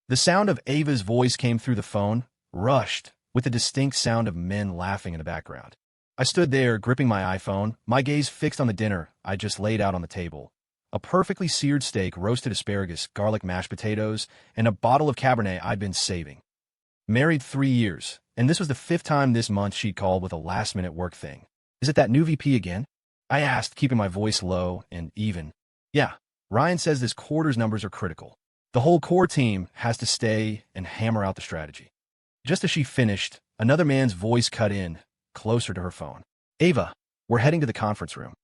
The sound of Ava's voice came through the phone, rushed, with the distinct sound of men laughing in the background. I stood there, gripping my iPhone, my gaze fixed on the dinner I just laid out on the table. A perfectly seared steak, roasted asparagus, garlic mashed potatoes, and a bottle of Cabernet I'd been saving. Married 3 years, and this was the 5th time this month she'd called with a last-minute work thing. "Is it that new VP again?" I asked, keeping my voice low and even. "Yeah, Ryan says this quarter's numbers are critical. The whole core team has to stay and hammer out the strategy." Just as she finished, another man's voice cut in, closer to her phone. "Ava, we're heading to the conference room."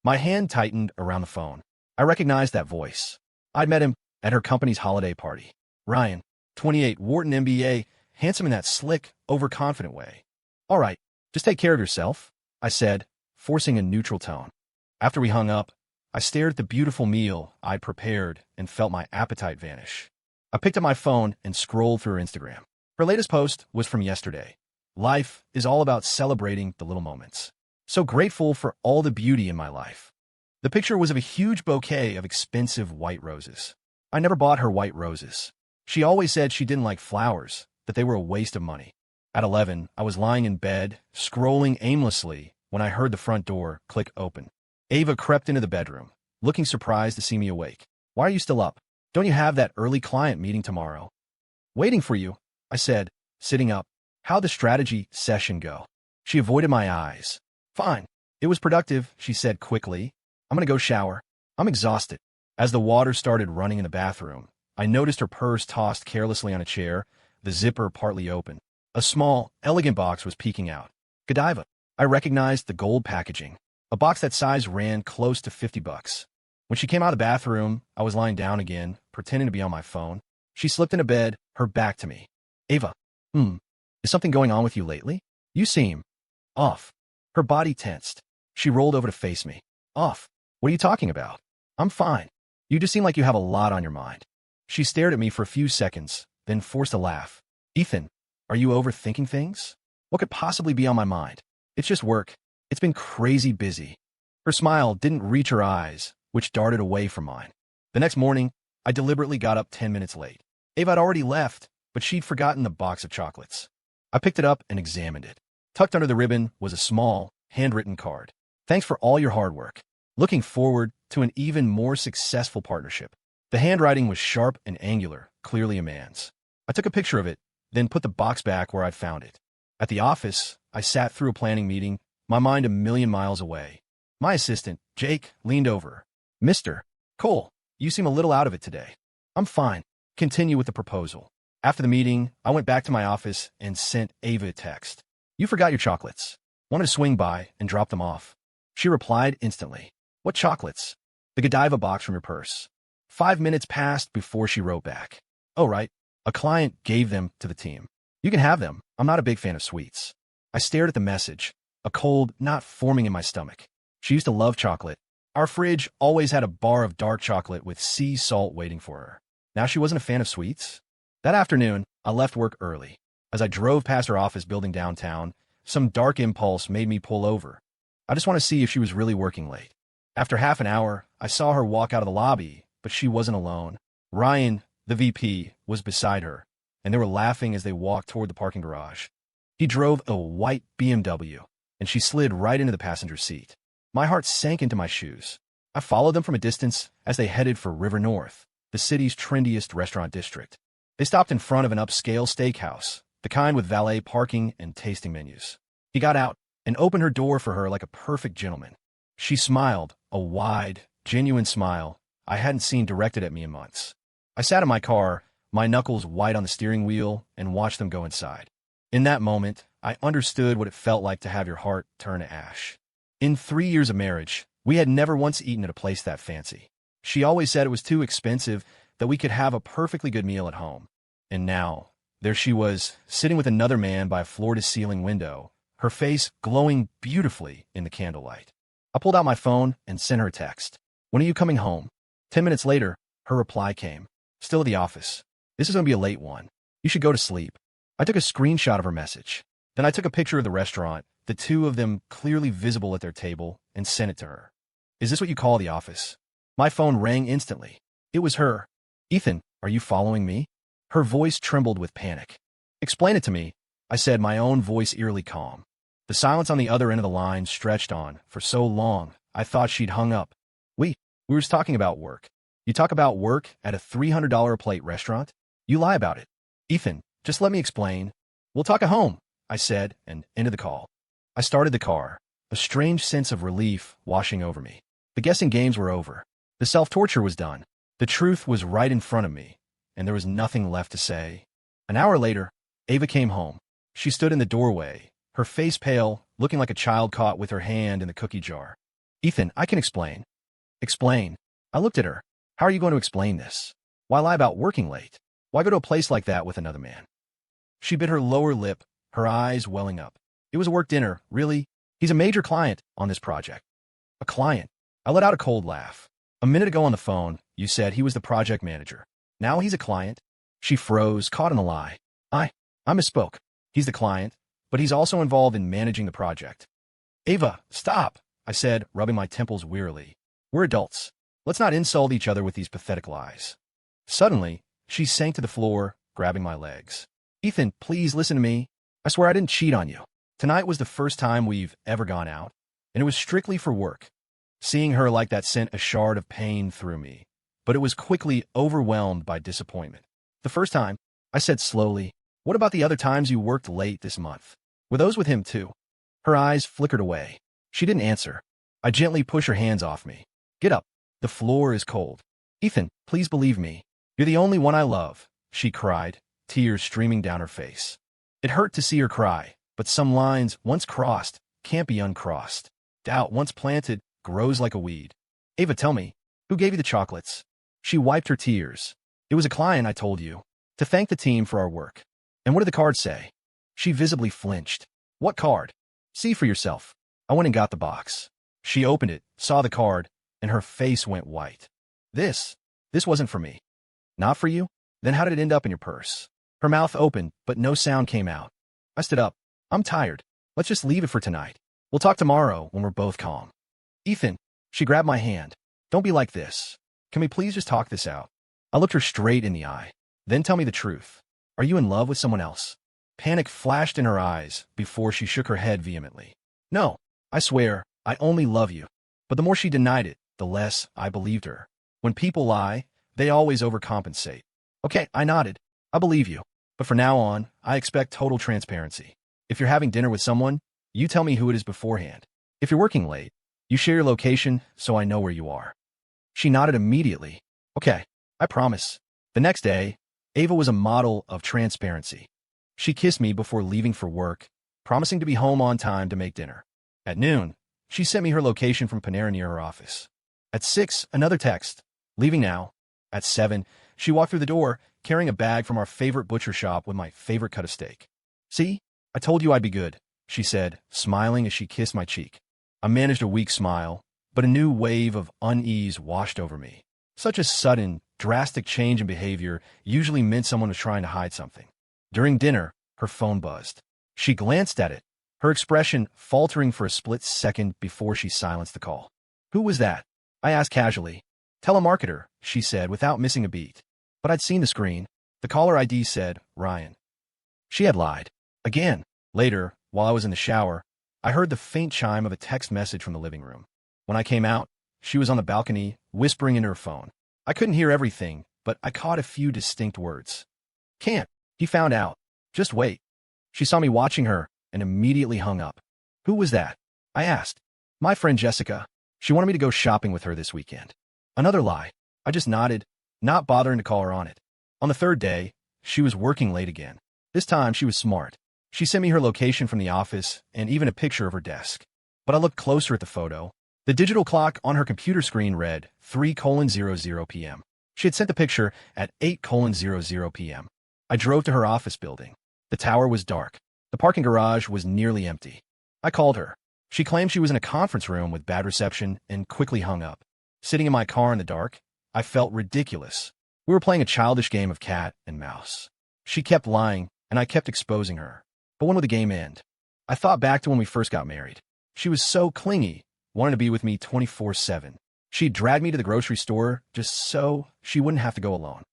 My hand tightened around the phone. I recognized that voice. I'd met him at her company's holiday party. Ryan, 28, Wharton MBA, handsome in that slick, overconfident way. "All right, just take care of yourself," I said, forcing a neutral tone. After we hung up, I stared at the beautiful meal I'd prepared and felt my appetite vanish. I picked up my phone and scrolled through her Instagram. Her latest post was from yesterday. "Life is all about celebrating the little moments. So grateful for all the beauty in my life." The picture was of a huge bouquet of expensive white roses. I never bought her white roses. She always said she didn't like flowers, that they were a waste of money. At 11, I was lying in bed, scrolling aimlessly, when I heard the front door click open. Ava crept into the bedroom, looking surprised to see me awake. "Why are you still up? Don't you have that early client meeting tomorrow?" "Waiting for you," I said, sitting up. "How'd the strategy session go?" She avoided my eyes. "Fine. It was productive," she said quickly. "I'm gonna go shower. I'm exhausted." As the water started running in the bathroom, I noticed her purse tossed carelessly on a chair, the zipper partly open. A small, elegant box was peeking out. Godiva. I recognized the gold packaging. A box that size ran close to $50. When she came out of the bathroom, I was lying down again, pretending to be on my phone. She slipped into bed, her back to me. "Ava, is something going on with you lately? You seem off." Her body tensed. She rolled over to face me. "Off? What are you talking about?" "I'm fine. You just seem like you have a lot on your mind." She stared at me for a few seconds, then forced a laugh. "Ethan, are you overthinking things? What could possibly be on my mind?" "It's just work. It's been crazy busy." Her smile didn't reach her eyes, which darted away from mine. The next morning, I deliberately got up 10 minutes late. Ava had already left, but she'd forgotten the box of chocolates. I picked it up and examined it. Tucked under the ribbon was a small, handwritten card. "Thanks for all your hard work. Looking forward to an even more successful partnership." The handwriting was sharp and angular, clearly a man's. I took a picture of it, then put the box back where I'd found it. At the office, I sat through a planning meeting, my mind a million miles away. My assistant, Jake, leaned over. "Mr. Cole, you seem a little out of it today." "I'm fine. Continue with the proposal." After the meeting, I went back to my office and sent Ava a text. "You forgot your chocolates. Wanted to swing by and drop them off." She replied instantly. "What chocolates?" "The Godiva box from your purse." 5 minutes passed before she wrote back. "Oh, right. A client gave them to the team. You can have them. I'm not a big fan of sweets." I stared at the message, a cold knot forming in my stomach. She used to love chocolate. Our fridge always had a bar of dark chocolate with sea salt waiting for her. Now she wasn't a fan of sweets? That afternoon, I left work early. As I drove past her office building downtown, some dark impulse made me pull over. I just want to see if she was really working late. After half an hour, I saw her walk out of the lobby, but she wasn't alone. Ryan, the VP, was beside her, and they were laughing as they walked toward the parking garage. He drove a white BMW, and she slid right into the passenger seat. My heart sank into my shoes. I followed them from a distance as they headed for River North, the city's trendiest restaurant district. They stopped in front of an upscale steakhouse, the kind with valet parking and tasting menus. He got out and opened her door for her like a perfect gentleman. She smiled, a wide, genuine smile I hadn't seen directed at me in months. I sat in my car, my knuckles white on the steering wheel, and watched them go inside. In that moment, I understood what it felt like to have your heart turn to ash. In 3 years of marriage, we had never once eaten at a place that fancy. She always said it was too expensive, that we could have a perfectly good meal at home. And now, there she was, sitting with another man by a floor-to-ceiling window, her face glowing beautifully in the candlelight. I pulled out my phone and sent her a text. "When are you coming home?" 10 minutes later, her reply came. "Still at the office. This is going to be a late one. You should go to sleep." I took a screenshot of her message. Then I took a picture of the restaurant, the two of them clearly visible at their table, and sent it to her. "Is this what you call the office?" My phone rang instantly. It was her. "Ethan, are you following me?" Her voice trembled with panic. "Explain it to me," I said, my own voice eerily calm. The silence on the other end of the line stretched on for so long, I thought she'd hung up. We were just talking about work. You talk about work at a $300 a plate restaurant? You lie about it. Ethan, just let me explain. We'll talk at home, I said, and ended the call. I started the car, a strange sense of relief washing over me. The guessing games were over. The self-torture was done. The truth was right in front of me, and there was nothing left to say. An hour later, Ava came home. She stood in the doorway, her face pale, looking like a child caught with her hand in the cookie jar. Ethan, I can explain. Explain. I looked at her. How are you going to explain this? Why lie about working late? Why go to a place like that with another man? She bit her lower lip, her eyes welling up. It was a work dinner, really. He's a major client on this project. A client? I let out a cold laugh. A minute ago on the phone, you said he was the project manager. Now he's a client? She froze, caught in a lie. I misspoke. He's the client, but he's also involved in managing the project. Ava, stop, I said, rubbing my temples wearily. We're adults. Let's not insult each other with these pathetic lies. Suddenly, she sank to the floor, grabbing my legs. Ethan, please listen to me. I swear I didn't cheat on you. Tonight was the first time we've ever gone out, and it was strictly for work. Seeing her like that sent a shard of pain through me, but it was quickly overwhelmed by disappointment. The first time, I said slowly, what about the other times you worked late this month? Were those with him too? Her eyes flickered away. She didn't answer. I gently pushed her hands off me. Get up. The floor is cold. Ethan, please believe me. You're the only one I love, she cried, tears streaming down her face. It hurt to see her cry, but some lines, once crossed, can't be uncrossed. Doubt, once planted, grows like a weed. Ava, tell me, who gave you the chocolates? She wiped her tears. It was a client, I told you, to thank the team for our work. And what did the card say? She visibly flinched. What card? See for yourself. I went and got the box. She opened it, saw the card, and her face went white. This wasn't for me. Not for you? Then how did it end up in your purse? Her mouth opened, but no sound came out. I stood up. I'm tired. Let's just leave it for tonight. We'll talk tomorrow when we're both calm. Ethan, she grabbed my hand. Don't be like this. Can we please just talk this out? I looked her straight in the eye. Then tell me the truth. Are you in love with someone else? Panic flashed in her eyes before she shook her head vehemently. No, I swear, I only love you. But the more she denied it, the less I believed her. When people lie, they always overcompensate. Okay, I nodded. I believe you. But from now on, I expect total transparency. If you're having dinner with someone, you tell me who it is beforehand. If you're working late, you share your location so I know where you are. She nodded immediately. Okay, I promise. The next day, Ava was a model of transparency. She kissed me before leaving for work, promising to be home on time to make dinner. At noon, she sent me her location from Panera near her office. At 6, another text. Leaving now. At 7, she walked through the door, carrying a bag from our favorite butcher shop with my favorite cut of steak. See? I told you I'd be good, she said, smiling as she kissed my cheek. I managed a weak smile, but a new wave of unease washed over me. Such a sudden, drastic change in behavior usually meant someone was trying to hide something. During dinner, her phone buzzed. She glanced at it, her expression faltering for a split second before she silenced the call. Who was that? I asked casually. Telemarketer, she said without missing a beat. But I'd seen the screen. The caller ID said, Ryan. She had lied. Again. Later, while I was in the shower, I heard the faint chime of a text message from the living room. When I came out, she was on the balcony, whispering into her phone. I couldn't hear everything, but I caught a few distinct words. Can't. He found out. Just wait. She saw me watching her and immediately hung up. Who was that? I asked. My friend Jessica. She wanted me to go shopping with her this weekend. Another lie. I just nodded, not bothering to call her on it. On the third day, she was working late again. This time, she was smart. She sent me her location from the office and even a picture of her desk. But I looked closer at the photo. The digital clock on her computer screen read 3:00 p.m. She had sent the picture at 8:00 p.m. I drove to her office building. The tower was dark. The parking garage was nearly empty. I called her. She claimed she was in a conference room with bad reception and quickly hung up. Sitting in my car in the dark, I felt ridiculous. We were playing a childish game of cat and mouse. She kept lying, and I kept exposing her. But when would the game end? I thought back to when we first got married. She was so clingy, wanting to be with me 24/7. She'd drag me to the grocery store just so she wouldn't have to go alone.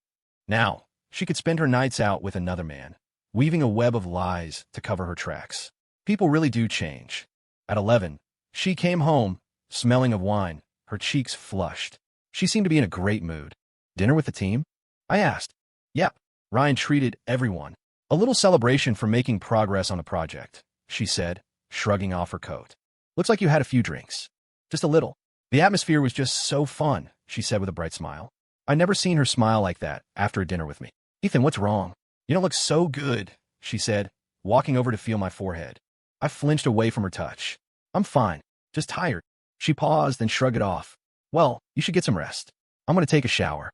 Now, she could spend her nights out with another man, weaving a web of lies to cover her tracks. People really do change. At 11, she came home, smelling of wine, her cheeks flushed. She seemed to be in a great mood. Dinner with the team? I asked. Yep. Ryan treated everyone. A little celebration for making progress on the project, she said, shrugging off her coat. Looks like you had a few drinks. Just a little. The atmosphere was just so fun, she said with a bright smile. I'd never seen her smile like that after a dinner with me. Ethan, what's wrong? You don't look so good, she said, walking over to feel my forehead. I flinched away from her touch. I'm fine, just tired. She paused and shrugged it off. Well, you should get some rest. I'm going to take a shower.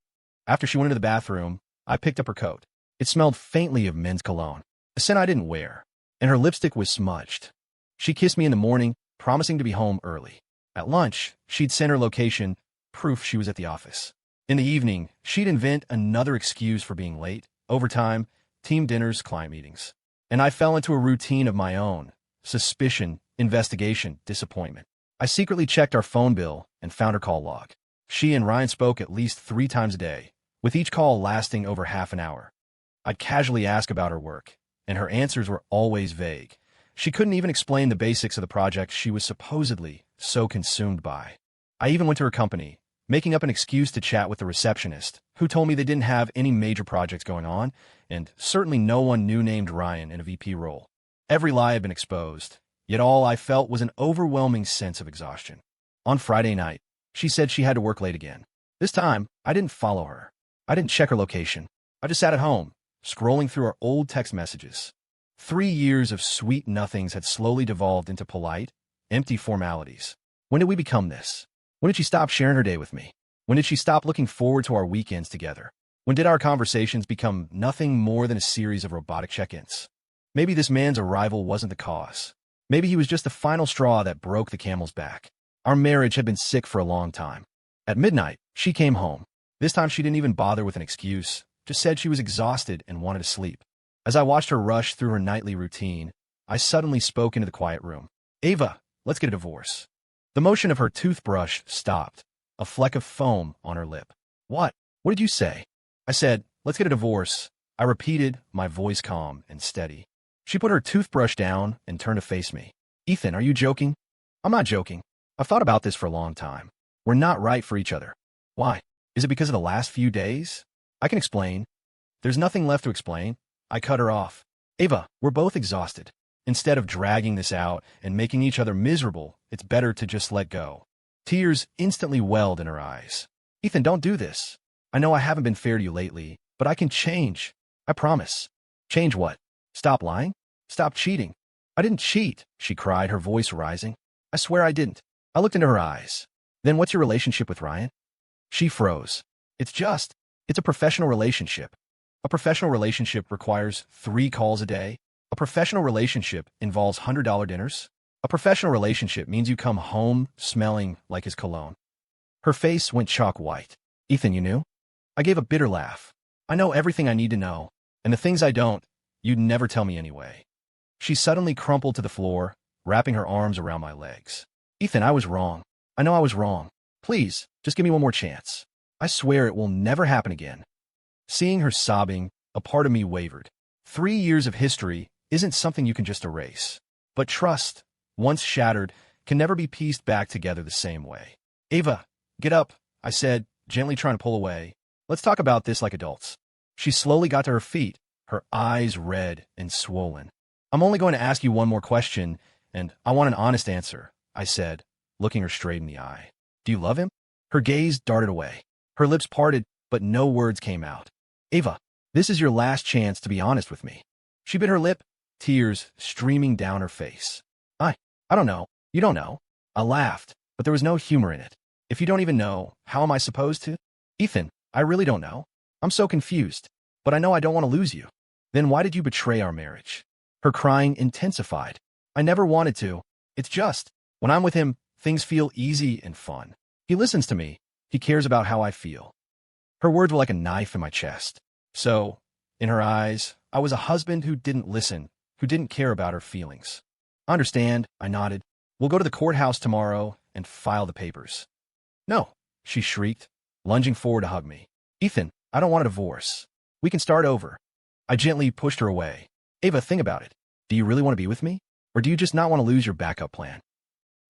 After she went into the bathroom, I picked up her coat. It smelled faintly of men's cologne, a scent I didn't wear, and her lipstick was smudged. She kissed me in the morning, promising to be home early. At lunch, she'd send her location, proof she was at the office. In the evening, she'd invent another excuse for being late, overtime, team dinners, client meetings. And I fell into a routine of my own. Suspicion, investigation, disappointment. I secretly checked our phone bill and found her call log. She and Ryan spoke at least 3 times a day, with each call lasting over half an hour. I'd casually ask about her work, and her answers were always vague. She couldn't even explain the basics of the project she was supposedly so consumed by. I even went to her company, making up an excuse to chat with the receptionist, who told me they didn't have any major projects going on, and certainly no one new named Ryan in a VP role. Every lie had been exposed, yet all I felt was an overwhelming sense of exhaustion. On Friday night, she said she had to work late again. This time, I didn't follow her. I didn't check her location. I just sat at home, scrolling through our old text messages. 3 years of sweet nothings had slowly devolved into polite, empty formalities. When did we become this? When did she stop sharing her day with me? When did she stop looking forward to our weekends together? When did our conversations become nothing more than a series of robotic check-ins? Maybe this man's arrival wasn't the cause. Maybe he was just the final straw that broke the camel's back. Our marriage had been sick for a long time. At midnight, she came home. This time she didn't even bother with an excuse, just said she was exhausted and wanted to sleep. As I watched her rush through her nightly routine, I suddenly spoke into the quiet room. Ava, let's get a divorce. The motion of her toothbrush stopped, a fleck of foam on her lip. What? What did you say? I said, let's get a divorce. I repeated, my voice calm and steady. She put her toothbrush down and turned to face me. Ethan, are you joking? I'm not joking. I've thought about this for a long time. We're not right for each other. Why? Is it because of the last few days? I can explain. There's nothing left to explain. I cut her off. Ava, we're both exhausted. Instead of dragging this out and making each other miserable, it's better to just let go. Tears instantly welled in her eyes. Ethan, don't do this. I know I haven't been fair to you lately, but I can change. I promise. Change what? Stop lying? Stop cheating. I didn't cheat, she cried, her voice rising. I swear I didn't. I looked into her eyes. Then what's your relationship with Ryan? She froze. It's a professional relationship. A professional relationship requires 3 calls a day. A professional relationship involves $100 dinners. A professional relationship means you come home smelling like his cologne. Her face went chalk white. Ethan, you knew? I gave a bitter laugh. I know everything I need to know, and the things I don't, you'd never tell me anyway. She suddenly crumpled to the floor, wrapping her arms around my legs. Ethan, I was wrong. I know I was wrong. Please, just give me one more chance. I swear it will never happen again. Seeing her sobbing, a part of me wavered. 3 years of history isn't something you can just erase. But trust, once shattered, can never be pieced back together the same way. Ava, get up, I said, gently trying to pull away. Let's talk about this like adults. She slowly got to her feet, her eyes red and swollen. I'm only going to ask you one more question, and I want an honest answer, I said, looking her straight in the eye. Do you love him? Her gaze darted away. Her lips parted, but no words came out. Ava, this is your last chance to be honest with me. She bit her lip, tears streaming down her face. I don't know. You don't know. I laughed, but there was no humor in it. If you don't even know, how am I supposed to? Ethan, I really don't know. I'm so confused, but I know I don't want to lose you. Then why did you betray our marriage? Her crying intensified. I never wanted to. It's just, when I'm with him, things feel easy and fun. He listens to me. He cares about how I feel. Her words were like a knife in my chest. So, in her eyes, I was a husband who didn't listen, who didn't care about her feelings. I understand, I nodded. We'll go to the courthouse tomorrow and file the papers. No, she shrieked, lunging forward to hug me. Ethan, I don't want a divorce. We can start over. I gently pushed her away. Ava, think about it. Do you really want to be with me? Or do you just not want to lose your backup plan?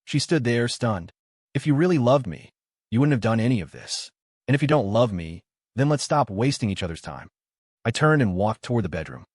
She stood there, stunned. If you really loved me, you wouldn't have done any of this. And if you don't love me, then let's stop wasting each other's time. I turned and walked toward the bedroom.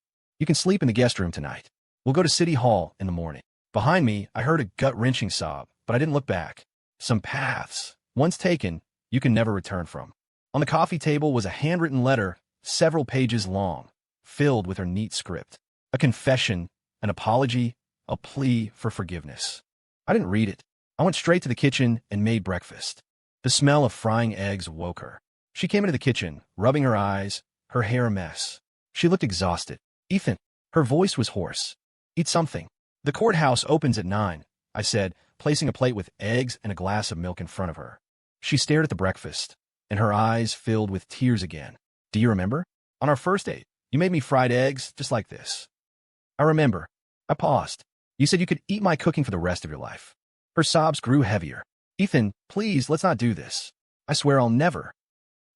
You can sleep in the guest room tonight. We'll go to City Hall in the morning. Behind me, I heard a gut-wrenching sob, but I didn't look back. Some paths, once taken, you can never return from. On the coffee table was a handwritten letter, several pages long, filled with her neat script. A confession, an apology, a plea for forgiveness. I didn't read it. I went straight to the kitchen and made breakfast. The smell of frying eggs woke her. She came into the kitchen, rubbing her eyes, her hair a mess. She looked exhausted. Ethan, her voice was hoarse. Eat something. The courthouse opens at 9, I said, placing a plate with eggs and a glass of milk in front of her. She stared at the breakfast, and her eyes filled with tears again. Do you remember? On our first date, you made me fried eggs just like this. I remember. I paused. You said you could eat my cooking for the rest of your life. Her sobs grew heavier. Ethan, please, let's not do this. I swear I'll never.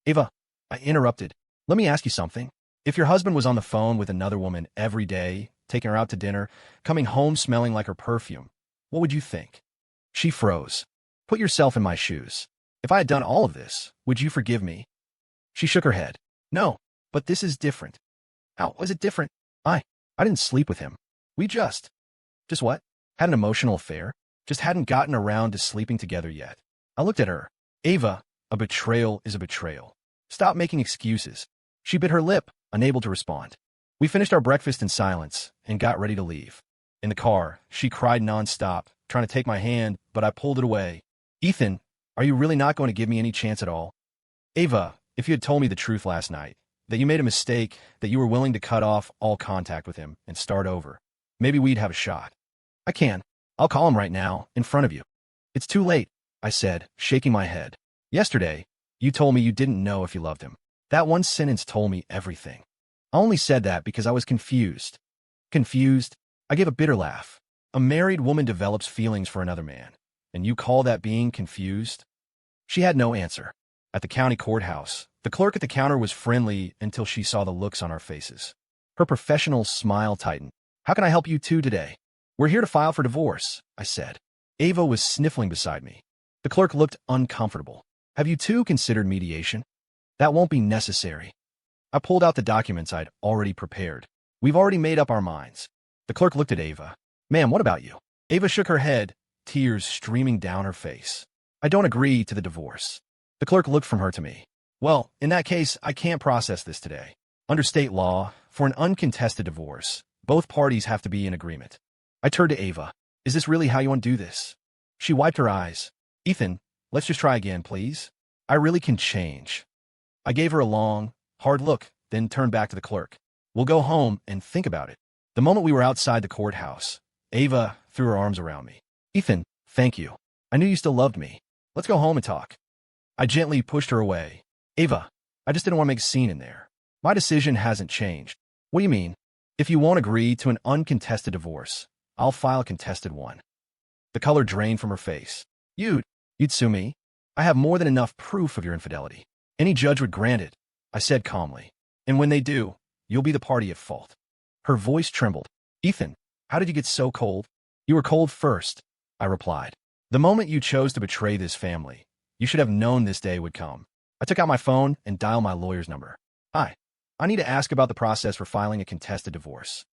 Ava, I interrupted. Let me ask you something. If your husband was on the phone with another woman every day, taking her out to dinner, coming home smelling like her perfume, what would you think? She froze. Put yourself in my shoes. If I had done all of this, would you forgive me? She shook her head. No, but this is different. How was it different? I didn't sleep with him. We just what? Had an emotional affair? Just hadn't gotten around to sleeping together yet. I looked at her. Ava, a betrayal is a betrayal. Stop making excuses. She bit her lip, unable to respond. We finished our breakfast in silence and got ready to leave. In the car, she cried nonstop, trying to take my hand, but I pulled it away. Ethan, are you really not going to give me any chance at all? Ava, if you had told me the truth last night, that you made a mistake, that you were willing to cut off all contact with him and start over, maybe we'd have a shot. I can. I'll call him right now, in front of you. It's too late, I said, shaking my head. Yesterday, you told me you didn't know if you loved him. That one sentence told me everything. I only said that because I was confused. Confused? I gave a bitter laugh. A married woman develops feelings for another man, and you call that being confused? She had no answer. At the county courthouse, the clerk at the counter was friendly until she saw the looks on our faces. Her professional smile tightened. How can I help you two today? We're here to file for divorce, I said. Ava was sniffling beside me. The clerk looked uncomfortable. Have you two considered mediation? That won't be necessary. I pulled out the documents I'd already prepared. We've already made up our minds. The clerk looked at Ava. Ma'am, what about you? Ava shook her head, tears streaming down her face. I don't agree to the divorce. The clerk looked from her to me. Well, in that case, I can't process this today. Under state law, for an uncontested divorce, both parties have to be in agreement. I turned to Ava. Is this really how you want to do this? She wiped her eyes. Ethan, let's just try again, please. I really can change. I gave her a long, hard look, then turned back to the clerk. We'll go home and think about it. The moment we were outside the courthouse, Ava threw her arms around me. Ethan, thank you. I knew you still loved me. Let's go home and talk. I gently pushed her away. Ava, I just didn't want to make a scene in there. My decision hasn't changed. What do you mean? If you won't agree to an uncontested divorce, I'll file a contested one. The color drained from her face. You'd sue me? I have more than enough proof of your infidelity. Any judge would grant it, I said calmly. And when they do, you'll be the party at fault. Her voice trembled. Ethan, how did you get so cold? You were cold first, I replied. The moment you chose to betray this family, you should have known this day would come. I took out my phone and dialed my lawyer's number. Hi, I need to ask about the process for filing a contested divorce.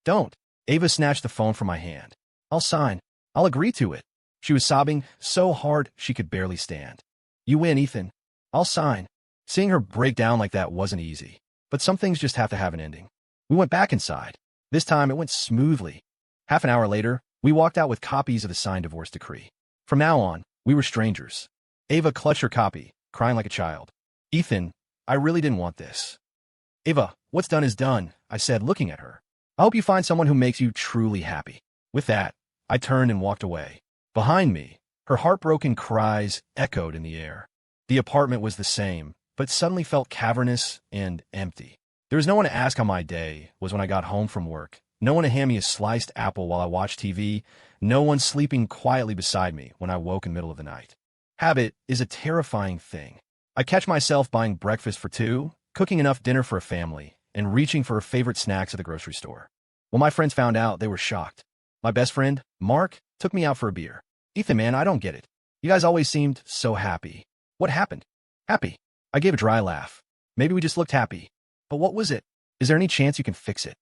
Don't. Ava snatched the phone from my hand. I'll sign. I'll agree to it. She was sobbing so hard she could barely stand. You win, Ethan. I'll sign. Seeing her break down like that wasn't easy, but some things just have to have an ending. We went back inside. This time it went smoothly. Half an hour later, we walked out with copies of the signed divorce decree. From now on, we were strangers. Ava clutched her copy, crying like a child. Ethan, I really didn't want this. Ava, what's done is done, I said, looking at her. I hope you find someone who makes you truly happy. With that, I turned and walked away. Behind me, her heartbroken cries echoed in the air. The apartment was the same, but suddenly felt cavernous and empty. There was no one to ask how my day was when I got home from work, no one to hand me a sliced apple while I watched TV, no one sleeping quietly beside me when I woke in the middle of the night. Habit is a terrifying thing. I catch myself buying breakfast for two, cooking enough dinner for a family, and reaching for her favorite snacks at the grocery store. When my friends found out, they were shocked. My best friend, Mark, took me out for a beer. Ethan, man, I don't get it. You guys always seemed so happy. What happened? Happy. I gave a dry laugh. Maybe we just looked happy. But what was it? Is there any chance you can fix it?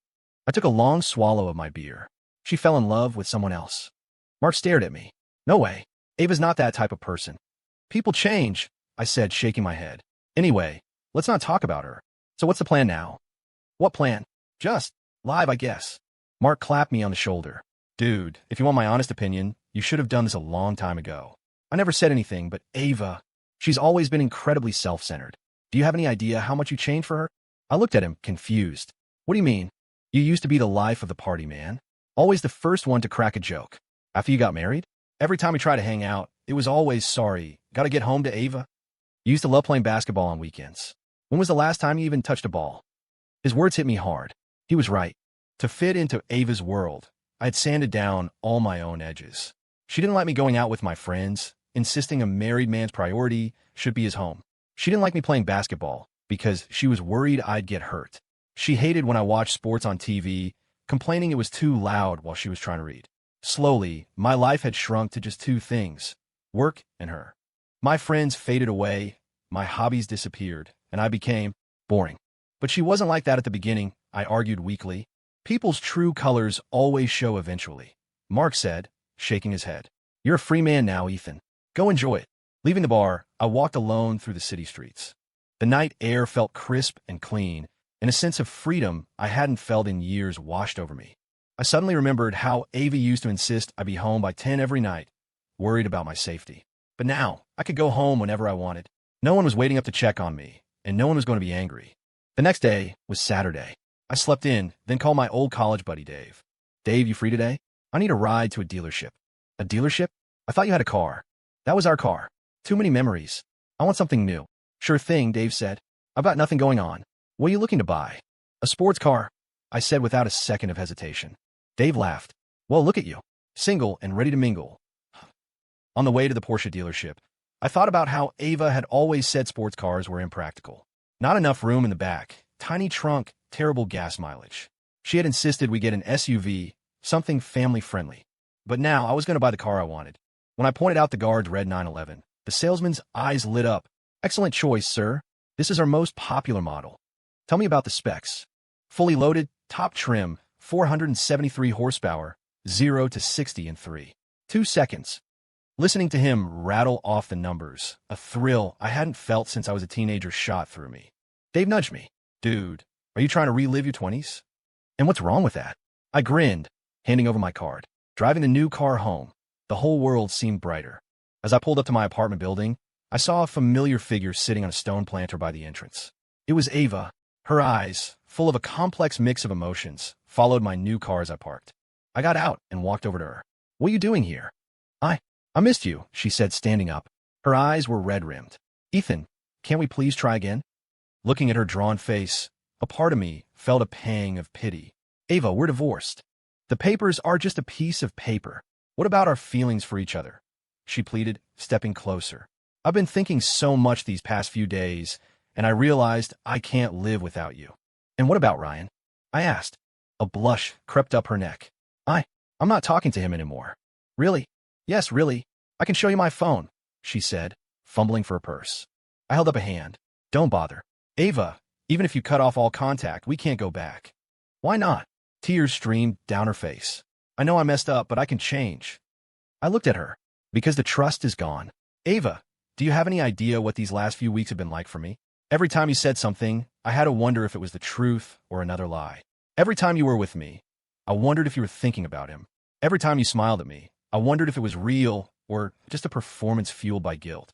I took a long swallow of my beer. She fell in love with someone else. Mark stared at me. No way. Ava's not that type of person. People change, I said, shaking my head. Anyway, let's not talk about her. So what's the plan now? What plan? Just live, I guess. Mark clapped me on the shoulder. Dude, if you want my honest opinion, you should have done this a long time ago. I never said anything, but Ava, she's always been incredibly self-centered. Do you have any idea how much you changed for her? I looked at him, confused. What do you mean? You used to be the life of the party, man. Always the first one to crack a joke. After you got married? Every time we tried to hang out, it was always, sorry, gotta get home to Ava. You used to love playing basketball on weekends. When was the last time you even touched a ball? His words hit me hard. He was right. To fit into Ava's world, I had sanded down all my own edges. She didn't like me going out with my friends, insisting a married man's priority should be his home. She didn't like me playing basketball because she was worried I'd get hurt. She hated when I watched sports on TV, complaining it was too loud while she was trying to read. Slowly, my life had shrunk to just two things: work and her. My friends faded away, my hobbies disappeared, and I became boring. But she wasn't like that at the beginning, I argued weakly. People's true colors always show eventually, Mark said, shaking his head. You're a free man now, Ethan. Go enjoy it. Leaving the bar, I walked alone through the city streets. The night air felt crisp and clean, and a sense of freedom I hadn't felt in years washed over me. I suddenly remembered how Ava used to insist I be home by 10 every night, worried about my safety. But now, I could go home whenever I wanted. No one was waiting up to check on me, and no one was going to be angry. The next day was Saturday. I slept in, then called my old college buddy Dave. Dave, you free today? I need a ride to a dealership. A dealership? I thought you had a car. That was our car. Too many memories. I want something new. Sure thing, Dave said. I've got nothing going on. What are you looking to buy? A sports car, I said without a second of hesitation. Dave laughed. Well, look at you. Single and ready to mingle. On the way to the Porsche dealership, I thought about how Ava had always said sports cars were impractical. Not enough room in the back, tiny trunk, terrible gas mileage. She had insisted we get an SUV, something family-friendly. But now I was going to buy the car I wanted. When I pointed out the guard's red 911, the salesman's eyes lit up. Excellent choice, sir. This is our most popular model. Tell me about the specs. Fully loaded, top trim, 473 horsepower, 0 to 60 in 3.2 seconds. Listening to him rattle off the numbers, a thrill I hadn't felt since I was a teenager shot through me. Dave nudged me. Dude, are you trying to relive your 20s? And what's wrong with that? I grinned, handing over my card. Driving the new car home, the whole world seemed brighter. As I pulled up to my apartment building, I saw a familiar figure sitting on a stone planter by the entrance. It was Ava. Her eyes, full of a complex mix of emotions, followed my new car as I parked. I got out and walked over to her. What are you doing here? I missed you, she said, standing up. Her eyes were red-rimmed. Ethan, can't we please try again? Looking at her drawn face, a part of me felt a pang of pity. Ava, we're divorced. The papers are just a piece of paper. What about our feelings for each other? She pleaded, stepping closer. I've been thinking so much these past few days, and I realized I can't live without you. And what about Ryan? I asked. A blush crept up her neck. I'm not talking to him anymore. Really? Yes, really. I can show you my phone, she said, fumbling for a purse. I held up a hand. Don't bother. Ava, even if you cut off all contact, we can't go back. Why not? Tears streamed down her face. I know I messed up, but I can change. I looked at her. Because the trust is gone. Ava, do you have any idea what these last few weeks have been like for me? Every time you said something, I had to wonder if it was the truth or another lie. Every time you were with me, I wondered if you were thinking about him. Every time you smiled at me, I wondered if it was real or just a performance fueled by guilt.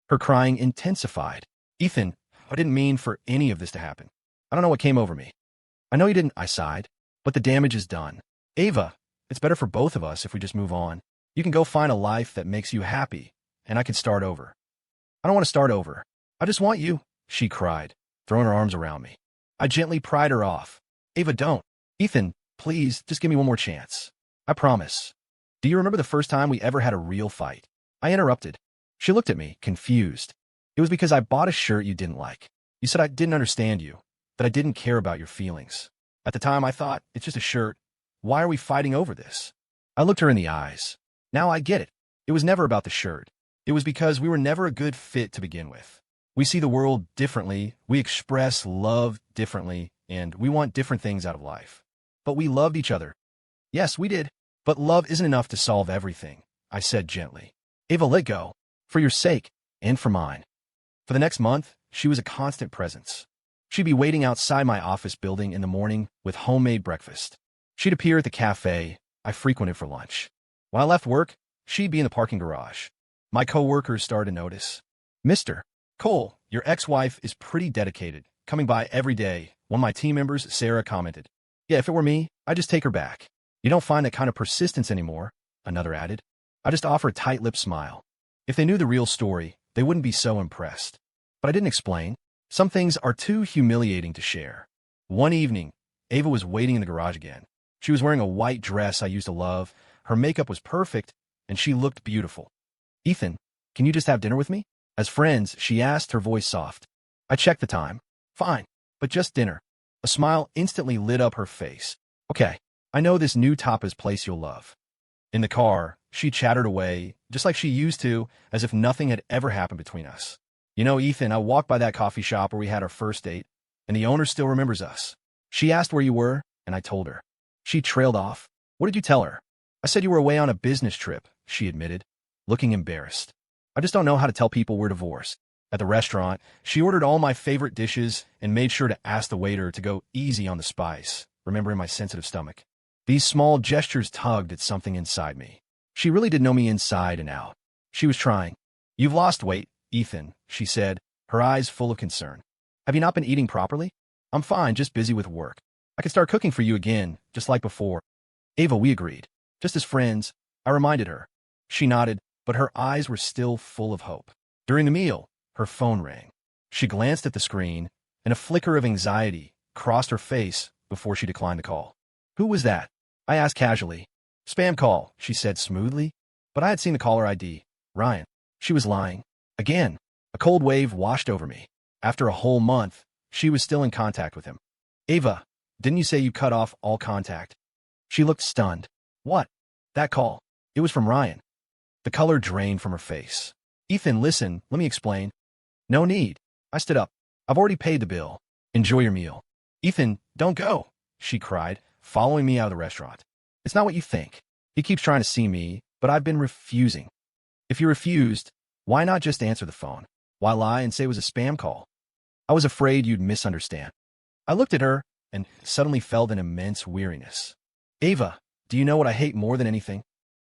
Her crying intensified. Ethan, I didn't mean for any of this to happen. I don't know what came over me. I know you didn't, I sighed, but the damage is done. Ava, it's better for both of us if we just move on. You can go find a life that makes you happy, and I can start over. I don't want to start over. I just want you, she cried, throwing her arms around me. I gently pried her off. Ava, don't. Ethan, please, just give me one more chance. I promise. Do you remember the first time we ever had a real fight? I interrupted. She looked at me, confused. It was because I bought a shirt you didn't like. You said I didn't understand you, that I didn't care about your feelings. At the time, I thought, it's just a shirt. Why are we fighting over this? I looked her in the eyes. Now I get it. It was never about the shirt. It was because we were never a good fit to begin with. We see the world differently, we express love differently, and we want different things out of life. But we loved each other. Yes, we did. But love isn't enough to solve everything, I said gently. Ava, let go. For your sake, and for mine. For the next month, she was a constant presence. She'd be waiting outside my office building in the morning with homemade breakfast. She'd appear at the cafe I frequented for lunch. When I left work, she'd be in the parking garage. My coworkers started to notice. Mr. Cole, your ex-wife is pretty dedicated, coming by every day. One of my team members, Sarah, commented. Yeah, if it were me, I'd just take her back. You don't find that kind of persistence anymore, another added. I just offer a tight-lipped smile. If they knew the real story, they wouldn't be so impressed. But I didn't explain. Some things are too humiliating to share. One evening, Ava was waiting in the garage again. She was wearing a white dress I used to love, her makeup was perfect, and she looked beautiful. Ethan, can you just have dinner with me? As friends, she asked, her voice soft. I checked the time. Fine, but just dinner. A smile instantly lit up her face. Okay, I know this new tapas place you'll love. In the car, she chattered away, just like she used to, as if nothing had ever happened between us. You know, Ethan, I walked by that coffee shop where we had our first date, and the owner still remembers us. She asked where you were, and I told her. She trailed off. What did you tell her? I said you were away on a business trip, she admitted, looking embarrassed. I just don't know how to tell people we're divorced. At the restaurant, she ordered all my favorite dishes and made sure to ask the waiter to go easy on the spice, remembering my sensitive stomach. These small gestures tugged at something inside me. She really did know me inside and out. She was trying. You've lost weight, Ethan, she said, her eyes full of concern. Have you not been eating properly? I'm fine, just busy with work. I can start cooking for you again, just like before. Ava, we agreed. Just as friends, I reminded her. She nodded, but her eyes were still full of hope. During the meal, her phone rang. She glanced at the screen, and a flicker of anxiety crossed her face before she declined the call. Who was that? I asked casually. Spam call, she said smoothly, but I had seen the caller ID. Ryan. She was lying. Again, a cold wave washed over me. After a whole month, she was still in contact with him. Ava, didn't you say you cut off all contact? She looked stunned. What? That call. It was from Ryan. The color drained from her face. Ethan, listen, let me explain. No need. I stood up. I've already paid the bill. Enjoy your meal. Ethan, don't go, she cried, following me out of the restaurant. It's not what you think. He keeps trying to see me, but I've been refusing. If you refused, why not just answer the phone? Why lie and say it was a spam call? I was afraid you'd misunderstand. I looked at her and suddenly felt an immense weariness. Ava, do you know what I hate more than anything?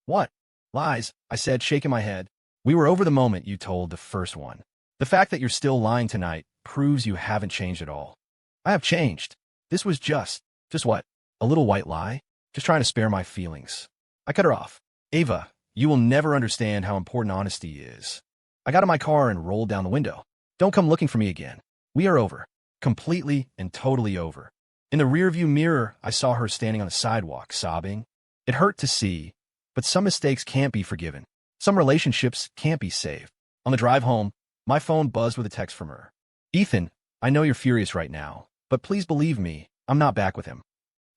What? Lies, I said, shaking my head. We were over the moment you told the first one. The fact that you're still lying tonight proves you haven't changed at all. I have changed. This was just what? A little white lie? Just trying to spare my feelings. I cut her off. Ava, you will never understand how important honesty is. I got in my car and rolled down the window. Don't come looking for me again. We are over. Completely and totally over. In the rearview mirror, I saw her standing on the sidewalk, sobbing. It hurt to see, but some mistakes can't be forgiven. Some relationships can't be saved. On the drive home, my phone buzzed with a text from her. Ethan, I know you're furious right now, but please believe me, I'm not back with him.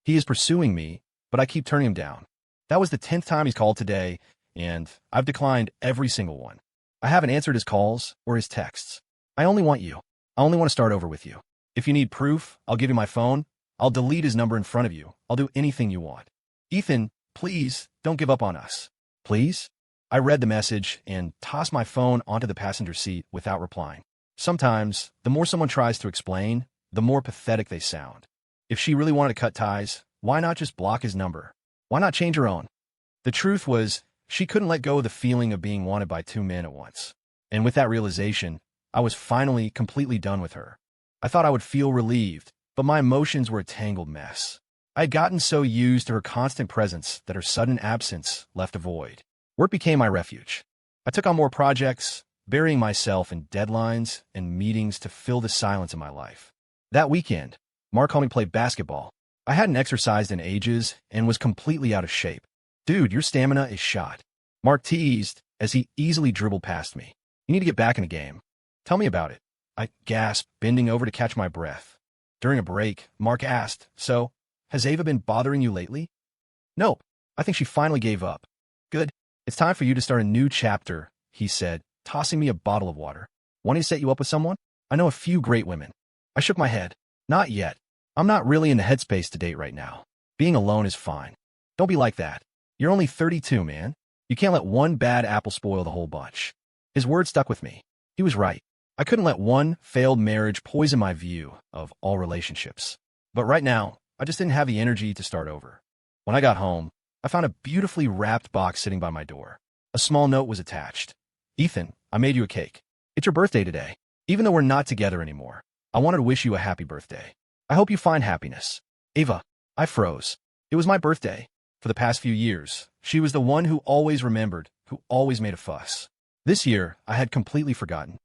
He is pursuing me, but I keep turning him down. That was the 10th time he's called today, and I've declined every single one. I haven't answered his calls or his texts. I only want you. I only want to start over with you. If you need proof, I'll give you my phone. I'll delete his number in front of you. I'll do anything you want. Ethan, please, don't give up on us. Please? I read the message and tossed my phone onto the passenger seat without replying. Sometimes, the more someone tries to explain, the more pathetic they sound. If she really wanted to cut ties, why not just block his number? Why not change her own? The truth was, she couldn't let go of the feeling of being wanted by two men at once. And with that realization, I was finally completely done with her. I thought I would feel relieved, but my emotions were a tangled mess. I had gotten so used to her constant presence that her sudden absence left a void. Work became my refuge. I took on more projects, burying myself in deadlines and meetings to fill the silence in my life. That weekend, Mark called me to play basketball. I hadn't exercised in ages and was completely out of shape. Dude, your stamina is shot. Mark teased as he easily dribbled past me. You need to get back in the game. Tell me about it. I gasped, bending over to catch my breath. During a break, Mark asked, "So, has Ava been bothering you lately?" "Nope. I think she finally gave up." "Good. It's time for you to start a new chapter," he said, tossing me a bottle of water. "Want me to set you up with someone? I know a few great women." I shook my head. "Not yet. I'm not really in the headspace to date right now. Being alone is fine." "Don't be like that. You're only 32, man. You can't let one bad apple spoil the whole bunch." His words stuck with me. He was right. I couldn't let one failed marriage poison my view of all relationships. But right now, I just didn't have the energy to start over. When I got home, I found a beautifully wrapped box sitting by my door. A small note was attached. "Ethan, I made you a cake. It's your birthday today. Even though we're not together anymore, I wanted to wish you a happy birthday. I hope you find happiness. Ava." I froze. It was my birthday. For the past few years, she was the one who always remembered, who always made a fuss. This year, I had completely forgotten.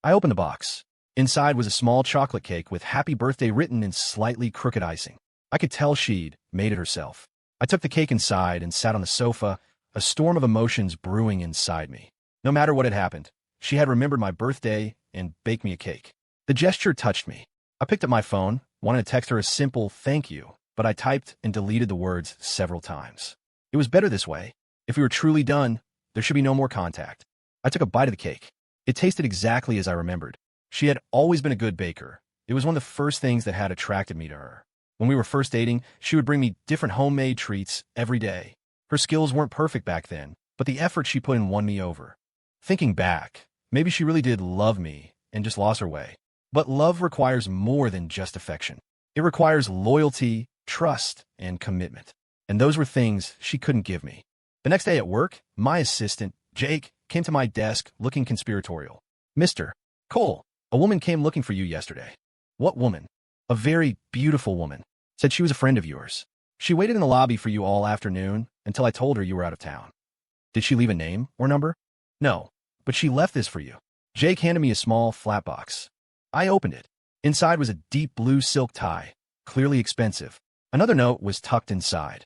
I opened the box. Inside was a small chocolate cake with "Happy Birthday" written in slightly crooked icing. I could tell she'd made it herself. I took the cake inside and sat on the sofa, a storm of emotions brewing inside me. No matter what had happened, she had remembered my birthday and baked me a cake. The gesture touched me. I picked up my phone, wanted to text her a simple "thank you," but I typed and deleted the words several times. It was better this way. If we were truly done, there should be no more contact. I took a bite of the cake. It tasted exactly as I remembered. She had always been a good baker. It was one of the first things that had attracted me to her. When we were first dating, she would bring me different homemade treats every day. Her skills weren't perfect back then, but the effort she put in won me over. Thinking back, maybe she really did love me and just lost her way. But love requires more than just affection. It requires loyalty, trust, and commitment. And those were things she couldn't give me. The next day at work, my assistant, Jake, came to my desk looking conspiratorial. "Mr. Cole, a woman came looking for you yesterday." "What woman?" "A very beautiful woman. Said she was a friend of yours. She waited in the lobby for you all afternoon until I told her you were out of town." "Did she leave a name or number?" "No, but she left this for you." Jake handed me a small, flat box. I opened it. Inside was a deep blue silk tie, clearly expensive. Another note was tucked inside.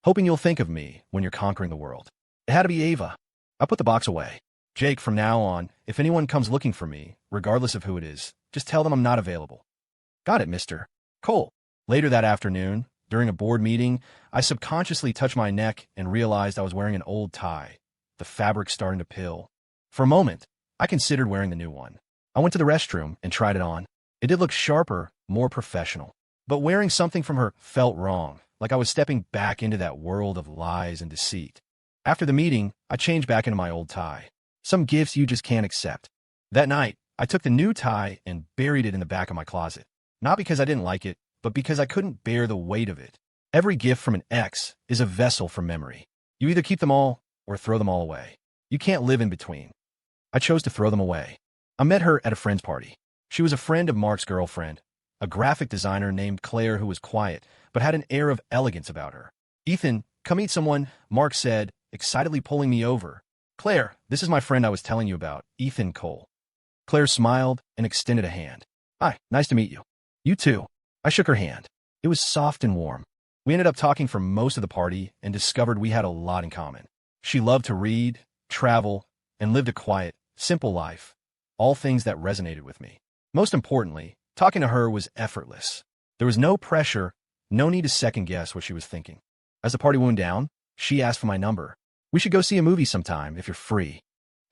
"Hoping you'll think of me when you're conquering the world." It had to be Ava. I put the box away. "Jake, from now on, if anyone comes looking for me, regardless of who it is, just tell them I'm not available." "Got it, Mr. Cole." Later that afternoon, during a board meeting, I subconsciously touched my neck and realized I was wearing an old tie, the fabric starting to pill. For a moment, I considered wearing the new one. I went to the restroom and tried it on. It did look sharper, more professional. But wearing something from her felt wrong, like I was stepping back into that world of lies and deceit. After the meeting, I changed back into my old tie. Some gifts you just can't accept. That night, I took the new tie and buried it in the back of my closet. Not because I didn't like it, but because I couldn't bear the weight of it. Every gift from an ex is a vessel for memory. You either keep them all or throw them all away. You can't live in between. I chose to throw them away. I met her at a friend's party. She was a friend of Mark's girlfriend, a graphic designer named Claire who was quiet, but had an air of elegance about her. "Ethan, come meet someone," Mark said, excitedly pulling me over. "Claire, this is my friend I was telling you about, Ethan Cole." Claire smiled and extended a hand. "Hi, nice to meet you." "You too." I shook her hand. It was soft and warm. We ended up talking for most of the party and discovered we had a lot in common. She loved to read, travel, and lived a quiet, simple life, all things that resonated with me. Most importantly, talking to her was effortless. There was no pressure, no need to second-guess what she was thinking. As the party wound down, she asked for my number. "We should go see a movie sometime if you're free."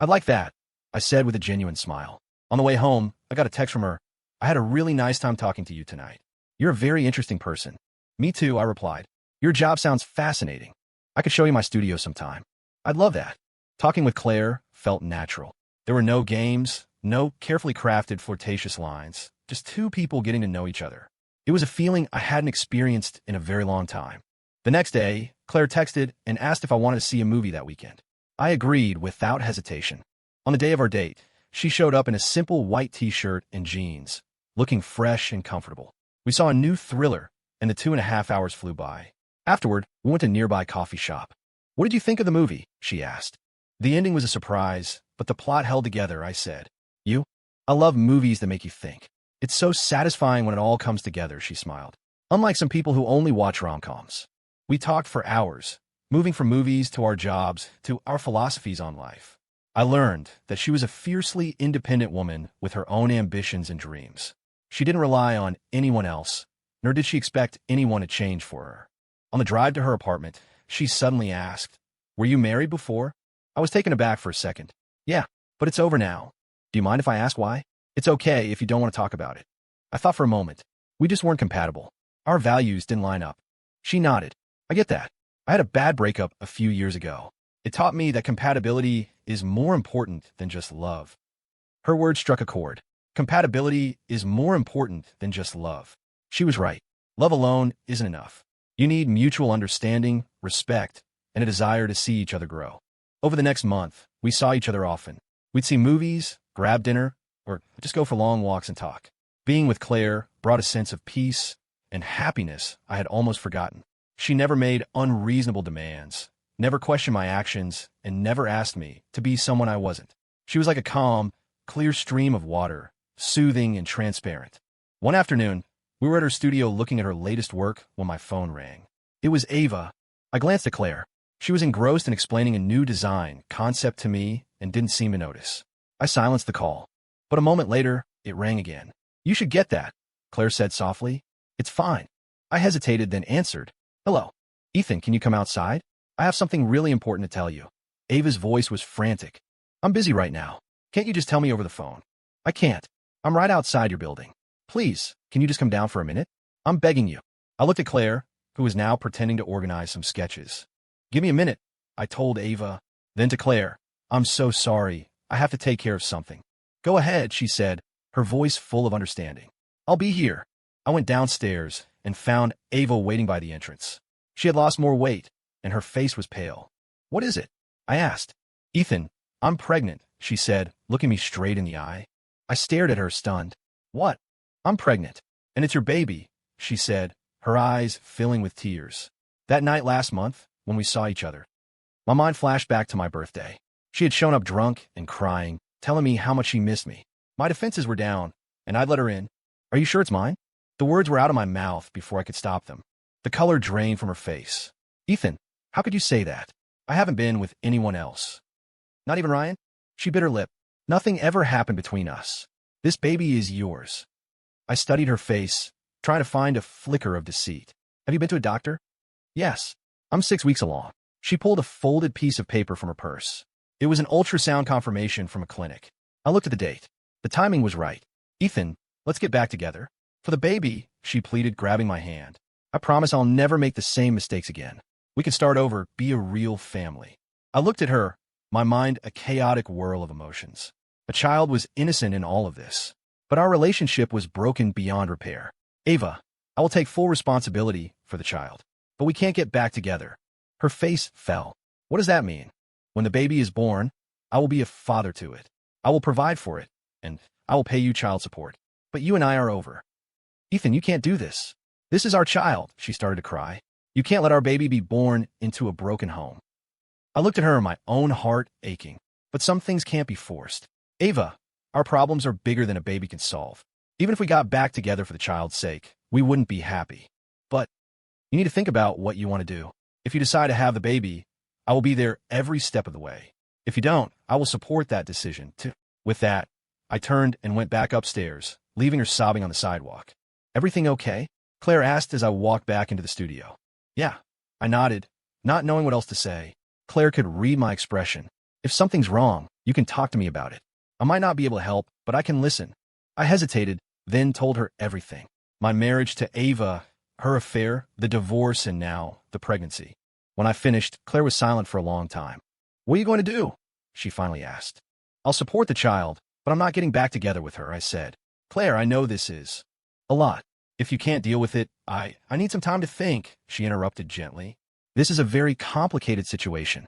"I'd like that," I said with a genuine smile. On the way home, I got a text from her. "I had a really nice time talking to you tonight. You're a very interesting person." "Me too," I replied. "Your job sounds fascinating. I could show you my studio sometime." "I'd love that." Talking with Claire felt natural. There were no games, no carefully crafted flirtatious lines, just two people getting to know each other. It was a feeling I hadn't experienced in a very long time. The next day, Claire texted and asked if I wanted to see a movie that weekend. I agreed without hesitation. On the day of our date, she showed up in a simple white t-shirt and jeans, looking fresh and comfortable. We saw a new thriller, and the 2.5 hours flew by. Afterward, we went to a nearby coffee shop. "What did you think of the movie?" she asked. The ending was a surprise, but the plot held together, I said. "You? I love movies that make you think. It's so satisfying when it all comes together," she smiled. "Unlike some people who only watch rom-coms." We talked for hours, moving from movies to our jobs to our philosophies on life. I learned that she was a fiercely independent woman with her own ambitions and dreams. She didn't rely on anyone else, nor did she expect anyone to change for her. On the drive to her apartment, she suddenly asked, "Were you married before?" I was taken aback for a second. "Yeah, but it's over now. Do you mind if I ask why?" "It's okay if you don't want to talk about it." I thought for a moment. We just weren't compatible. Our values didn't line up. She nodded. "I get that. I had a bad breakup a few years ago. It taught me that compatibility is more important than just love." Her words struck a chord. Compatibility is more important than just love. She was right. Love alone isn't enough. You need mutual understanding, respect, and a desire to see each other grow. Over the next month, we saw each other often. We'd see movies, grab dinner, or just go for long walks and talk. Being with Claire brought a sense of peace and happiness I had almost forgotten. She never made unreasonable demands, never questioned my actions, and never asked me to be someone I wasn't. She was like a calm, clear stream of water, soothing and transparent. One afternoon, we were at her studio looking at her latest work when my phone rang. It was Ava. I glanced at Claire. She was engrossed in explaining a new design concept to me and didn't seem to notice. I silenced the call, but a moment later, it rang again. "You should get that," Claire said softly. "It's fine." I hesitated, then answered, "Hello. Ethan, can you come outside? I have something really important to tell you." Ava's voice was frantic. "I'm busy right now. Can't you just tell me over the phone?" "I can't. I'm right outside your building. Please, can you just come down for a minute? I'm begging you." I looked at Claire, who was now pretending to organize some sketches. "Give me a minute," I told Ava. Then to Claire, "I'm so sorry. I have to take care of something." "Go ahead," she said, her voice full of understanding. "I'll be here." I went downstairs and found Ava waiting by the entrance. She had lost more weight, and her face was pale. "What is it?" I asked. "Ethan, I'm pregnant," she said, looking me straight in the eye. I stared at her, stunned. "What?" "I'm pregnant, and it's your baby," she said, her eyes filling with tears. That night last month, when we saw each other, my mind flashed back to my birthday. She had shown up drunk and crying, telling me how much she missed me. My defenses were down, and I'd let her in. "Are you sure it's mine?" The words were out of my mouth before I could stop them. The color drained from her face. "Ethan, how could you say that? I haven't been with anyone else." "Not even Ryan?" She bit her lip. "Nothing ever happened between us. This baby is yours." I studied her face, trying to find a flicker of deceit. "Have you been to a doctor?" "Yes. I'm 6 weeks along." She pulled a folded piece of paper from her purse. It was an ultrasound confirmation from a clinic. I looked at the date. The timing was right. "Ethan, let's get back together." "For the baby," she pleaded, grabbing my hand. "I promise I'll never make the same mistakes again. We can start over, be a real family." I looked at her, my mind a chaotic whirl of emotions. A child was innocent in all of this, but our relationship was broken beyond repair. "Ava, I will take full responsibility for the child, but we can't get back together." Her face fell. "What does that mean?" "When the baby is born, I will be a father to it. I will provide for it, and I will pay you child support. But you and I are over." "Ethan, you can't do this. This is our child," she started to cry. "You can't let our baby be born into a broken home." I looked at her, my own heart aching. But some things can't be forced. "Ava, our problems are bigger than a baby can solve. Even if we got back together for the child's sake, we wouldn't be happy. But you need to think about what you want to do. If you decide to have the baby, I will be there every step of the way. If you don't, I will support that decision too." With that, I turned and went back upstairs, leaving her sobbing on the sidewalk. "Everything okay?" Claire asked as I walked back into the studio. "Yeah." I nodded, not knowing what else to say. Claire could read my expression. "If something's wrong, you can talk to me about it. I might not be able to help, but I can listen." I hesitated, then told her everything. My marriage to Ava, her affair, the divorce, and now the pregnancy. When I finished, Claire was silent for a long time. "What are you going to do?" she finally asked. "I'll support the child, but I'm not getting back together with her," I said. "Claire, I know this is a lot. If you can't deal with it, I need some time to think," she interrupted gently. "This is a very complicated situation."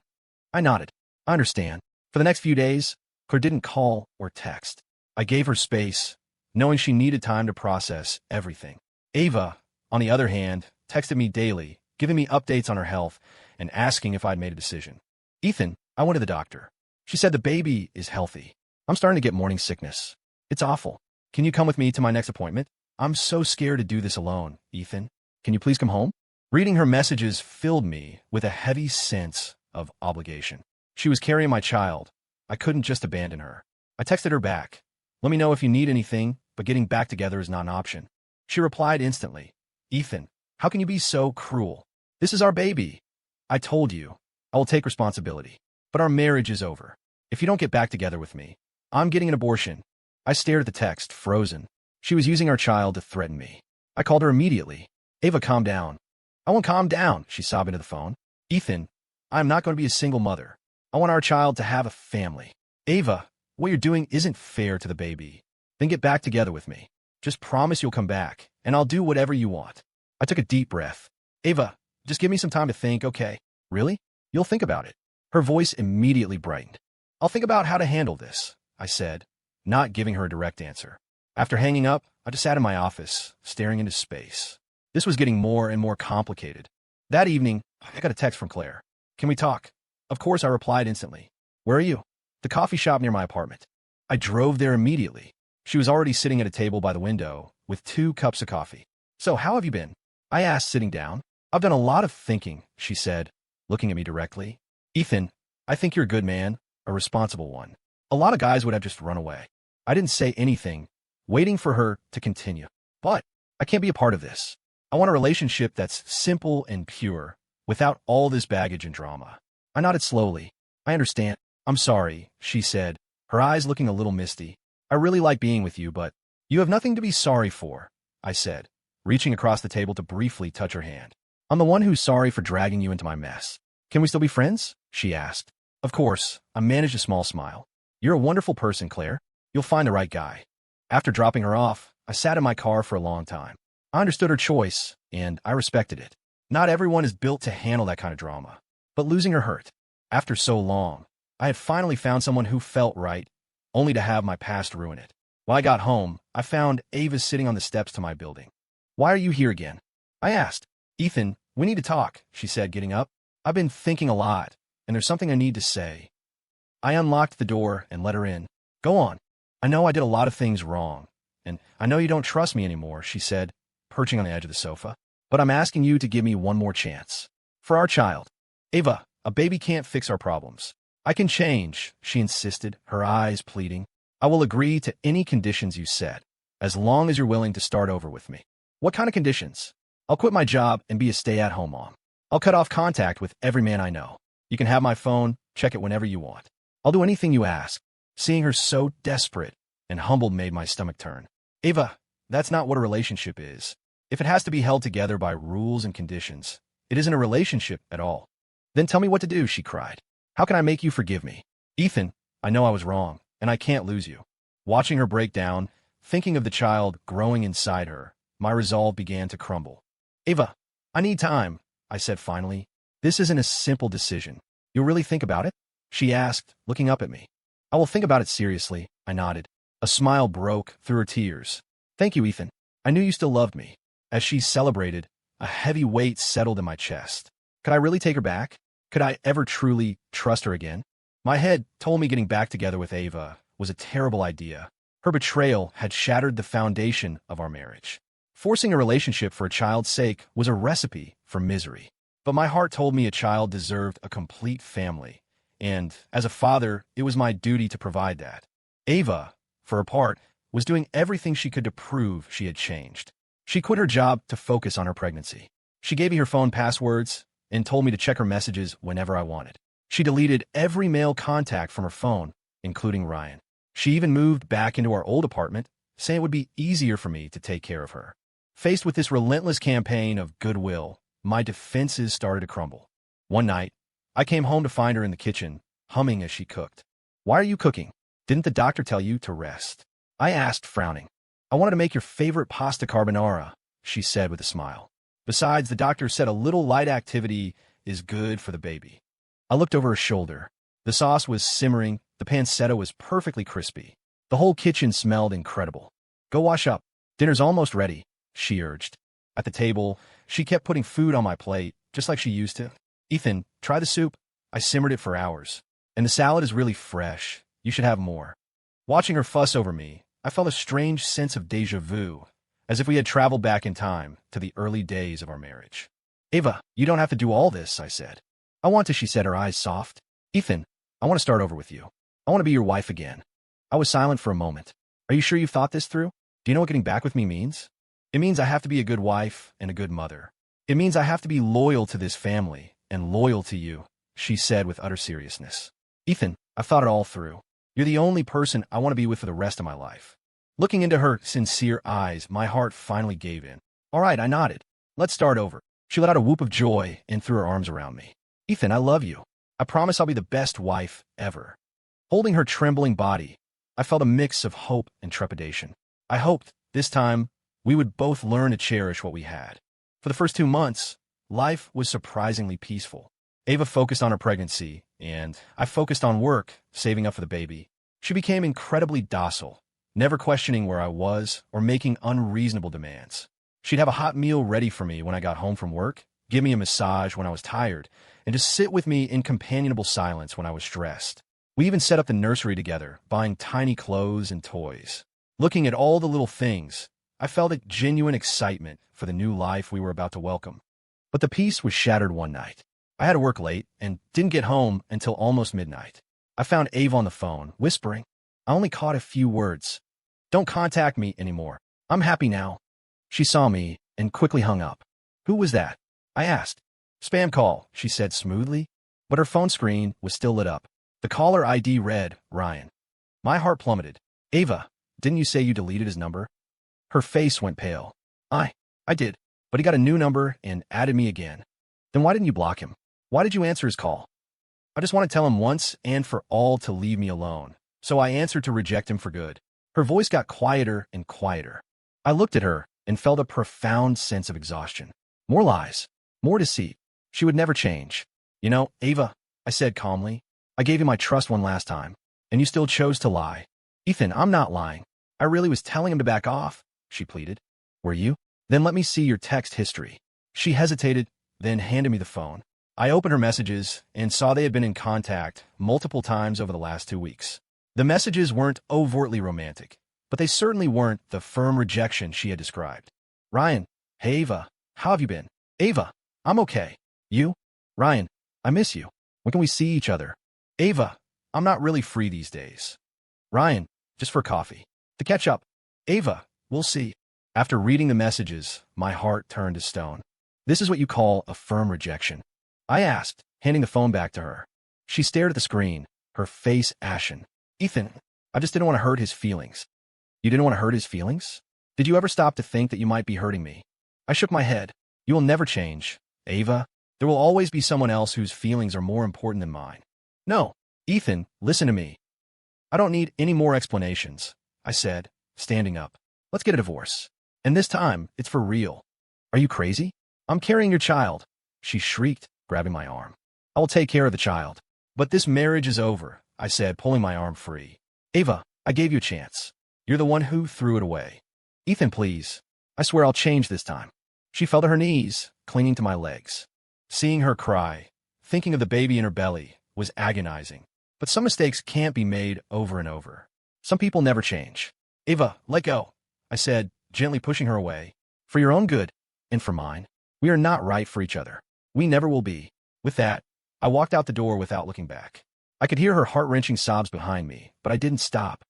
I nodded. "I understand." For the next few days, Claire didn't call or text. I gave her space, knowing she needed time to process everything. Ava, on the other hand, texted me daily, giving me updates on her health and asking if I'd made a decision. "Ethan, I went to the doctor. She said the baby is healthy. I'm starting to get morning sickness. It's awful. Can you come with me to my next appointment? I'm so scared to do this alone, Ethan. Can you please come home?" Reading her messages filled me with a heavy sense of obligation. She was carrying my child. I couldn't just abandon her. I texted her back. Let me know if you need anything, but getting back together is not an option. She replied instantly. Ethan, how can you be so cruel? This is our baby. I told you. I will take responsibility. But our marriage is over. If you don't get back together with me, I'm getting an abortion. I stared at the text, frozen. She was using our child to threaten me. I called her immediately. Ava, calm down. I won't calm down, she sobbed into the phone. Ethan, I'm not going to be a single mother. I want our child to have a family. Ava, what you're doing isn't fair to the baby. Then get back together with me. Just promise you'll come back, and I'll do whatever you want. I took a deep breath. Ava, just give me some time to think, okay? Really? You'll think about it. Her voice immediately brightened. I'll think about how to handle this, I said, not giving her a direct answer. After hanging up, I just sat in my office, staring into space. This was getting more and more complicated. That evening, I got a text from Claire. Can we talk? Of course, I replied instantly. Where are you? The coffee shop near my apartment. I drove there immediately. She was already sitting at a table by the window with 2 cups of coffee. So how have you been? I asked, sitting down. I've done a lot of thinking, she said, looking at me directly. Ethan, I think you're a good man, a responsible one. A lot of guys would have just run away. I didn't say anything, waiting for her to continue. But I can't be a part of this. I want a relationship that's simple and pure, without all this baggage and drama. I nodded slowly. I understand. I'm sorry, she said, her eyes looking a little misty. I really like being with you, but you have nothing to be sorry for, I said, reaching across the table to briefly touch her hand. I'm the one who's sorry for dragging you into my mess. Can we still be friends? She asked. Of course, I managed a small smile. You're a wonderful person, Claire. You'll find the right guy. After dropping her off, I sat in my car for a long time. I understood her choice, and I respected it. Not everyone is built to handle that kind of drama. But losing her hurt. After so long, I had finally found someone who felt right, only to have my past ruin it. When I got home, I found Ava sitting on the steps to my building. Why are you here again? I asked. Ethan, we need to talk, she said, getting up. I've been thinking a lot, and there's something I need to say. I unlocked the door and let her in. Go on. I know I did a lot of things wrong, and I know you don't trust me anymore, she said, perching on the edge of the sofa. But I'm asking you to give me one more chance. For our child. Ava, a baby can't fix our problems. I can change, she insisted, her eyes pleading. I will agree to any conditions you set, as long as you're willing to start over with me. What kind of conditions? I'll quit my job and be a stay-at-home mom. I'll cut off contact with every man I know. You can have my phone, check it whenever you want. I'll do anything you ask. Seeing her so desperate and humbled made my stomach turn. Ava, that's not what a relationship is. If it has to be held together by rules and conditions, it isn't a relationship at all. Then tell me what to do, she cried. How can I make you forgive me? Ethan, I know I was wrong, and I can't lose you. Watching her break down, thinking of the child growing inside her, my resolve began to crumble. Ava, I need time, I said finally. This isn't a simple decision. You'll really think about it? She asked, looking up at me. I will think about it seriously, I nodded. A smile broke through her tears. Thank you, Ethan. I knew you still loved me. As she celebrated, a heavy weight settled in my chest. Could I really take her back? Could I ever truly trust her again? My head told me getting back together with Ava was a terrible idea. Her betrayal had shattered the foundation of our marriage. Forcing a relationship for a child's sake was a recipe for misery. But my heart told me a child deserved a complete family, and as a father, it was my duty to provide that. Ava, for her part, was doing everything she could to prove she had changed. She quit her job to focus on her pregnancy. She gave me her phone passwords and told me to check her messages whenever I wanted. She deleted every male contact from her phone, including Ryan. She even moved back into our old apartment, saying it would be easier for me to take care of her. Faced with this relentless campaign of goodwill, my defenses started to crumble. One night, I came home to find her in the kitchen, humming as she cooked. Why are you cooking? Didn't the doctor tell you to rest? I asked, frowning. I wanted to make your favorite pasta carbonara, she said with a smile. Besides, the doctor said a little light activity is good for the baby. I looked over her shoulder. The sauce was simmering, the pancetta was perfectly crispy. The whole kitchen smelled incredible. Go wash up. Dinner's almost ready, she urged. At the table, she kept putting food on my plate, just like she used to. Ethan, try the soup. I simmered it for hours. And the salad is really fresh. You should have more. Watching her fuss over me, I felt a strange sense of déjà vu, as if we had traveled back in time to the early days of our marriage. Ava, you don't have to do all this, I said. I want to, she said, her eyes soft. Ethan, I want to start over with you. I want to be your wife again. I was silent for a moment. Are you sure you've thought this through? Do you know what getting back with me means? It means I have to be a good wife and a good mother. It means I have to be loyal to this family and loyal to you, she said with utter seriousness. Ethan, I've thought it all through. You're the only person I want to be with for the rest of my life. Looking into her sincere eyes, my heart finally gave in. All right, I nodded. Let's start over. She let out a whoop of joy and threw her arms around me. Ethan, I love you. I promise I'll be the best wife ever. Holding her trembling body, I felt a mix of hope and trepidation. I hoped, this time, we would both learn to cherish what we had. For the first 2 months, life was surprisingly peaceful. Ava focused on her pregnancy, and I focused on work, saving up for the baby. She became incredibly docile, never questioning where I was or making unreasonable demands. She'd have a hot meal ready for me when I got home from work, give me a massage when I was tired, and just sit with me in companionable silence when I was stressed. We even set up the nursery together, buying tiny clothes and toys. Looking at all the little things, I felt a genuine excitement for the new life we were about to welcome. But the peace was shattered one night. I had to work late and didn't get home until almost midnight. I found Ava on the phone, whispering. I only caught a few words. Don't contact me anymore. I'm happy now. She saw me and quickly hung up. Who was that? I asked. Spam call, she said smoothly, but her phone screen was still lit up. The caller ID read, Ryan. My heart plummeted. Ava, didn't you say you deleted his number? Her face went pale. I did, but he got a new number and added me again. Then why didn't you block him? Why did you answer his call? I just want to tell him once and for all to leave me alone, so I answered to reject him for good. Her voice got quieter and quieter. I looked at her and felt a profound sense of exhaustion. More lies, more deceit. She would never change. You know, Ava, I said calmly, I gave you my trust one last time, and you still chose to lie. Ethan, I'm not lying. I really was telling him to back off, she pleaded. Were you? Then let me see your text history. She hesitated, then handed me the phone. I opened her messages and saw they had been in contact multiple times over the last 2 weeks. The messages weren't overtly romantic, but they certainly weren't the firm rejection she had described. Ryan, hey Ava, how have you been? Ava, I'm okay. You? Ryan, I miss you. When can we see each other? Ava, I'm not really free these days. Ryan, just for coffee. To catch up. Ava, we'll see. After reading the messages, my heart turned to stone. This is what you call a firm rejection. I asked, handing the phone back to her. She stared at the screen, her face ashen. Ethan, I just didn't want to hurt his feelings. You didn't want to hurt his feelings? Did you ever stop to think that you might be hurting me? I shook my head. You will never change, Ava. There will always be someone else whose feelings are more important than mine. No, Ethan, listen to me. I don't need any more explanations, I said, standing up. Let's get a divorce. And this time, it's for real. Are you crazy? I'm carrying your child, she shrieked, grabbing my arm. I will take care of the child. But this marriage is over, I said, pulling my arm free. Ava, I gave you a chance. You're the one who threw it away. Ethan, please. I swear I'll change this time. She fell to her knees, clinging to my legs. Seeing her cry, thinking of the baby in her belly, was agonizing. But some mistakes can't be made over and over. Some people never change. Ava, let go, I said, gently pushing her away. For your own good, and for mine. We are not right for each other. We never will be. With that, I walked out the door without looking back. I could hear her heart-wrenching sobs behind me, but I didn't stop.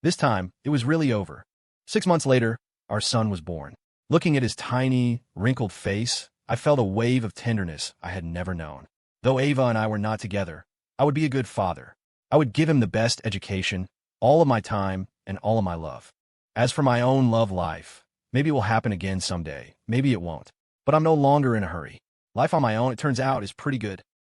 This time, it was really over. 6 months later, our son was born. Looking at his tiny, wrinkled face, I felt a wave of tenderness I had never known. Though Ava and I were not together, I would be a good father. I would give him the best education, all of my time, and all of my love. As for my own love life, maybe it will happen again someday, maybe it won't. But I'm no longer in a hurry. Life on my own, it turns out, is pretty good.